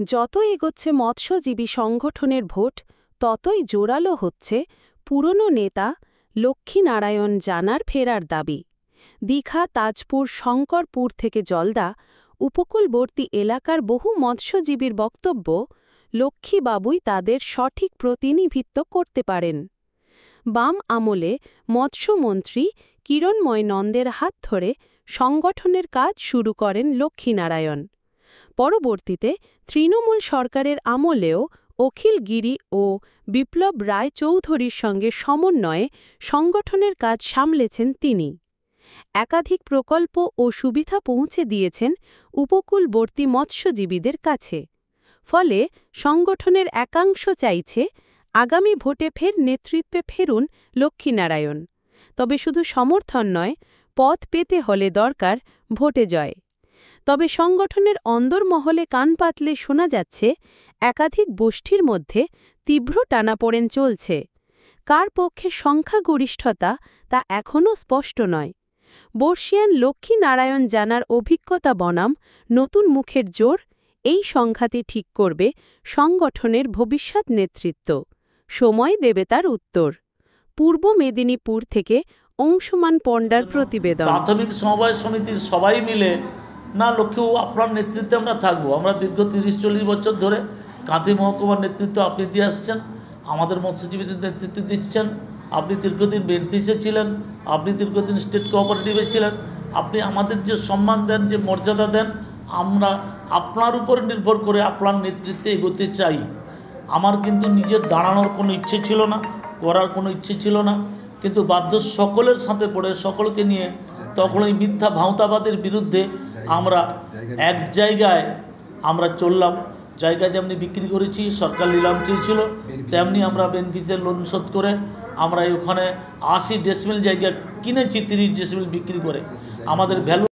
যত এগোচ্ছে মৎস্যজীবী সংগঠনের ভোট ততই জোরালো হচ্ছে পুরনো নেতা লক্ষ্মীনারায়ণ জানার ফেরার দাবি। দীঘা, তাজপুর, শঙ্করপুর থেকে জলদা উপকূলবর্তী এলাকার বহু মৎস্যজীবীর বক্তব্য, লক্ষ্মীবাবুই তাদের সঠিক প্রতিনিধিত্ব করতে পারেন। বাম আমলে মৎস্যমন্ত্রী কিরণময় নন্দের হাত ধরে সংগঠনের কাজ শুরু করেন লক্ষ্মীনারায়ণ। পরবর্তীতে তৃণমূল সরকারের আমলেও অখিল গিরি ও বিপ্লব রায় চৌধুরীর সঙ্গে সমন্বয়ে সংগঠনের কাজ সামলেছেন তিনি। একাধিক প্রকল্প ও সুবিধা পৌঁছে দিয়েছেন উপকূলবর্তী মৎস্যজীবীদের কাছে। ফলে সংগঠনের একাংশ চাইছে আগামী ভোটে ফের নেতৃত্বে ফেরুন লক্ষ্মীনারায়ণ। তবে শুধু সমর্থন নয়, পদ পেতে হলে দরকার ভোটে জয়। তবে সংগঠনের অন্দরমহলে কান পাতলে শোনা যাচ্ছে একাধিক গোষ্ঠীর মধ্যে তীব্র টানাপোড়েন চলছে। কার পক্ষে সংখ্যাগরিষ্ঠতা তা এখনও স্পষ্ট নয়। বর্ষিয়ান লক্ষ্মীনারায়ণ জানার অভিজ্ঞতা বনাম নতুন মুখের জোর, এই সংঘাতে ঠিক করবে সংগঠনের ভবিষ্যৎ নেতৃত্ব। সময় দেবে তার উত্তর। পূর্ব মেদিনীপুর থেকে অংশুমান পণ্ডার প্রতিবেদন। প্রাথমিক সমবায় সমিতির সবাই মিলে না লক্ষ্মী আপনার নেতৃত্বে আমরা থাকবো। আমরা দীর্ঘ 30-40 বছর ধরে কাঁথি মহকুমার নেতৃত্ব আপনি দিয়ে আসছেন, আমাদের মৎস্যজীবীদের নেতৃত্ব দিচ্ছেন। আপনি দীর্ঘদিন বেনিফিসে ছিলেন, আপনি দীর্ঘদিন স্টেট কোঅপারেটিভে ছিলেন। আপনি আমাদের যে সম্মান দেন, যে মর্যাদা দেন, আমরা আপনার উপর নির্ভর করে আপনার নেতৃত্বে এগোতে চাই। আমার কিন্তু নিজের দাঁড়ানোর কোনো ইচ্ছে ছিল না, করার কোনো ইচ্ছে ছিল না, কিন্তু বাধ্য সকলের সাথে পড়ে সকলকে নিয়ে তখন ওই মিথ্যা ভাঁওতাবাদের বিরুদ্ধে আমরা এক জায়গায় আমরা চললাম। জায়গা যেমনি বিক্রি করেছি, সরকার নিলাম চেয়েছিল, তেমনি আমরা বেনিফিসের লোন শোধ করে আমরা ওখানে 80 ডেসিমেল জায়গা কিনেছি 30 ডেসিমেল বিক্রি করে। আমাদের ভ্যালু